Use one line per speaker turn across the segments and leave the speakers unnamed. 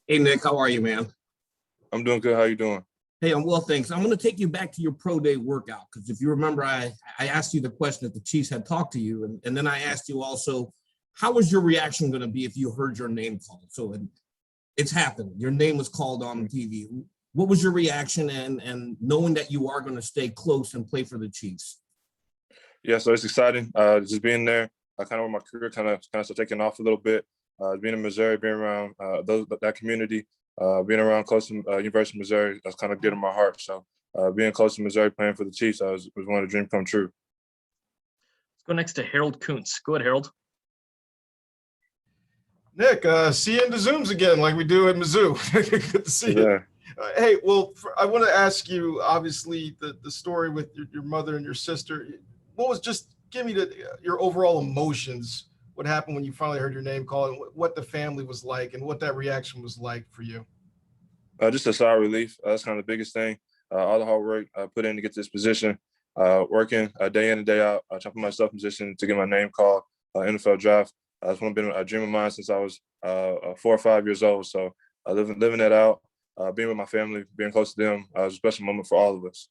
Hey, Nick, how are you, man?
I'm doing good. How you doing?
Hey, I'm well, thanks. I'm going to take you back to your pro day workout because if you remember, I asked you the question if the Chiefs had talked to you, and then I asked you also, how was your reaction going to be if you heard your name called? So it's happened. Your name was called on TV. What was your reaction and knowing that you are going to stay close and play for the Chiefs?
Yeah, so it's exciting. Just being there, kind of where my career kind of started taking off a little bit. Being in Missouri, being around that community, being around close to University of Missouri, that's kind of good in my heart. So being close to Missouri, playing for the Chiefs, was one of the dreams come true.
Let's go next to Harold Kuntz. Go ahead, Harold.
Nick, see you in the Zooms again, like we do at Mizzou. Good to see you. Hey, well, I want to ask you, obviously, the story with your mother and your sister. What was just give me your overall emotions? What happened when you finally heard your name called, and what the family was like, and what that reaction was like for you?
Just a sigh of relief. That's kind of the biggest thing. All the hard work I put in to get to this position, working day in and day out, trying to put myself in position to get my name called, NFL draft. That's been a dream of mine since I was 4 or 5 years old. So living that out, being with my family, being close to them, was a special moment for all of us.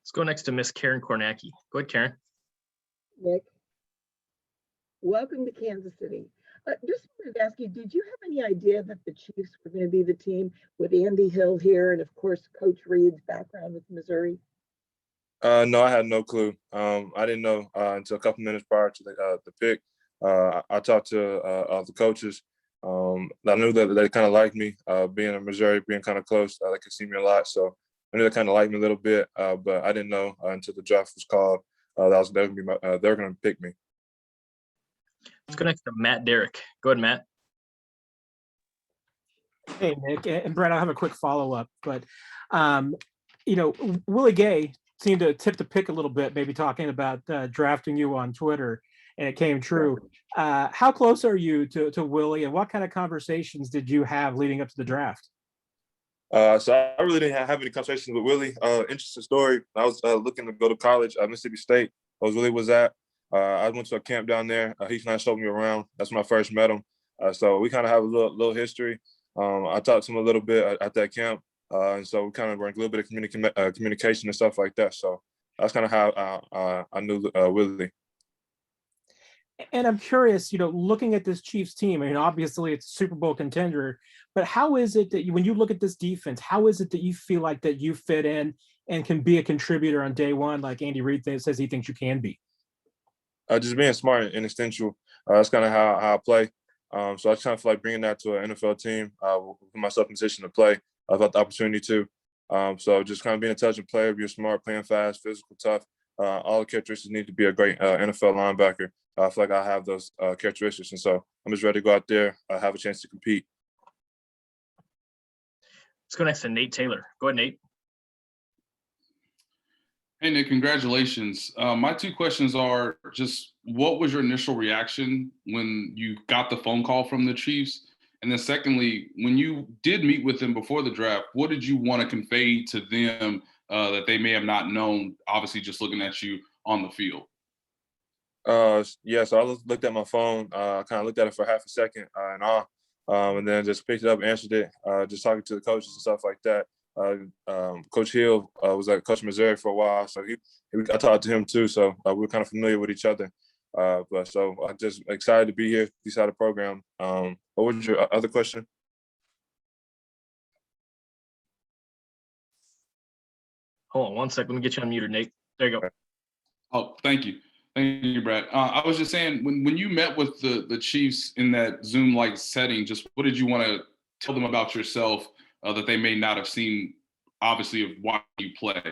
Let's go next to Miss Karen Kornacki. Go ahead, Karen.
Nick, welcome to Kansas City. Just wanted to ask you, did you have any idea that the Chiefs were going to be the team with Andy Hill here and, of course, Coach Reed's background with Missouri?
No, I had no clue. I didn't know until a couple minutes prior to the pick. I talked to the coaches. I knew that they kind of liked me, being in Missouri, being kind of close. They could see me a lot, so I knew they kind of liked me a little bit. But I didn't know until the draft was called they're going to pick me.
Let's go next to Matt Derrick. Go ahead, Matt.
Hey, Nick and Brett, I have a quick follow-up, but Willie Gay seemed to tip the pick a little bit, maybe talking about drafting you on Twitter, and it came true. How close are you to Willie, and what kind of conversations did you have leading up to the draft?
So I really didn't have any conversations with Willie. Interesting story. I was looking to go to college at Mississippi State. Willie was at. I went to a camp down there. He kind of showed me around. That's when I first met him. So we kind of have a little history. I talked to him a little bit at that camp. And so we kind of bring a little bit of communication and stuff like that. So that's kind of how I knew Willie.
And I'm curious, looking at this Chiefs team, I mean, obviously it's a Super Bowl contender, but how is it that when you look at this defense, how is it that you feel like that you fit in and can be a contributor on day one, like Andy Reid says he thinks you can be?
Just being smart and instinctual. That's kind of how I play. So I kind of feel like bringing that to an NFL team, put myself in position to play. I've had the opportunity to. So just kind of being a intelligent player, being smart, playing fast, physical, tough. All the characteristics need to be a great NFL linebacker. I feel like I have those characteristics. And so I'm just ready to go out there, have a chance to compete.
Let's go next to Nate Taylor. Go ahead, Nate.
Hey, Nick, congratulations. My two questions are just what was your initial reaction when you got the phone call from the Chiefs? And then secondly, when you did meet with them before the draft, what did you want to convey to them that they may have not known, obviously just looking at you on the field?
Yeah, so I looked at my phone, kind of looked at it for half a second and then just picked it up, answered it, just talking to the coaches and stuff like that. Coach Hill was at Coach Missouri for a while, so I talked to him too. So we were kind of familiar with each other. But so I'm just excited to be here, beside the program. What was your other question?
Hold on one sec. Let me get you unmuted, Nate. There you go.
Oh, thank you. Thank you, Brad. I was just saying, when you met with the Chiefs in that Zoom-like setting, just what did you want to tell them about yourself that they may not have seen, obviously, of why you play?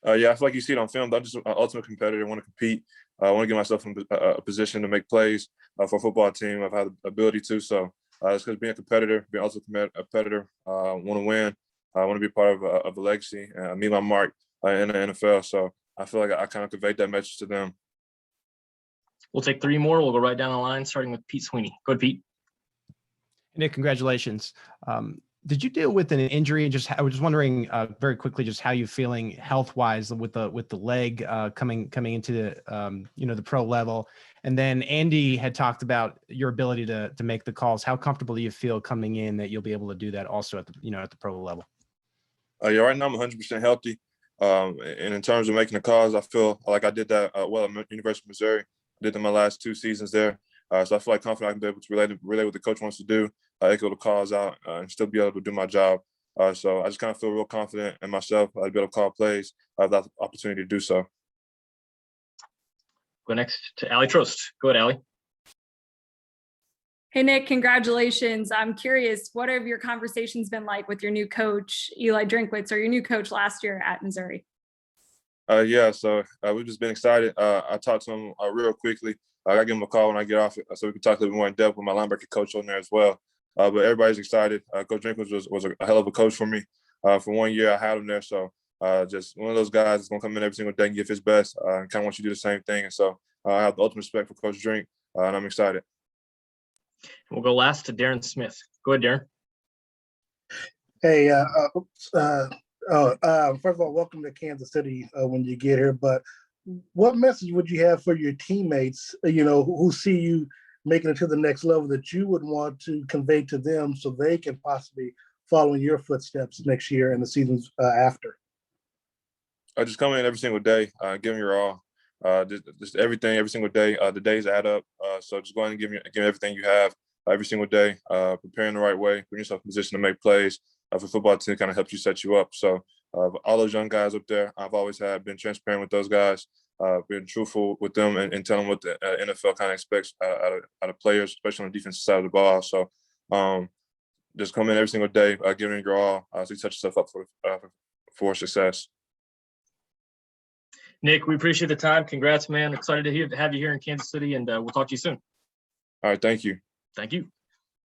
Yeah, I feel like you see it on film. I'm just an ultimate competitor. I want to compete. I want to get myself in a position to make plays for a football team. I've had the ability to. So it's because being a competitor, being also a competitor, want to win. I want to be part of a legacy and meet my mark in the NFL. So I feel like I kind of conveyed that message to them.
We'll take three more. We'll go right down the line, starting with Pete Sweeney. Go ahead, Pete.
Nick, congratulations. Did you deal with an injury? And I was just wondering very quickly, just how you feeling health wise with the leg coming into the the pro level. And then Andy had talked about your ability to make the calls. How comfortable do you feel coming in that you'll be able to do that also at the pro level?
Yeah, right now I'm 100% healthy. And in terms of making the calls, I feel like I did that well at University of Missouri. I did that my last 2 seasons there. So I feel like confident I can be able to relate what the coach wants to do, echo the calls out, and still be able to do my job. So I just kind of feel real confident in myself. I'd be able to call plays. I have that opportunity to do so.
Go next to Allie Trost. Go ahead, Allie.
Hey, Nick, congratulations. I'm curious, what have your conversations been like with your new coach, Eli Drinkwitz, or your new coach last year at Missouri?
Yeah, so we've just been excited. I talked to him real quickly. I got to give him a call when I get off it so we can talk a little bit more in depth with my linebacker coach on there as well. But everybody's excited. Coach Drinkwitz was a hell of a coach for me. For 1 year, I had him there. So just one of those guys that's going to come in every single day and give his best and kind of want you to do the same thing. And so I have the ultimate respect for Coach Drink, and I'm excited.
We'll go last to Darren Smith. Go ahead, Darren.
Hey, first of all, welcome to Kansas City when you get here. But what message would you have for your teammates, who see you making it to the next level that you would want to convey to them so they can possibly follow in your footsteps next year and the seasons after?
Just come in every single day, give them your all. Just everything, every single day. The days add up. So just go ahead and give everything you have every single day, preparing the right way, putting yourself in position to make plays for football team kind of helps you set you up. So all those young guys up there, I've always been transparent with those guys, been truthful with them and tell them what the NFL kind of expects out of players, especially on the defensive side of the ball. So just come in every single day, giving your all, so you set yourself up for success.
Nick, we appreciate the time. Congrats, man. Excited to have you here in Kansas City, and we'll talk to you soon.
All right. Thank you.
Thank you.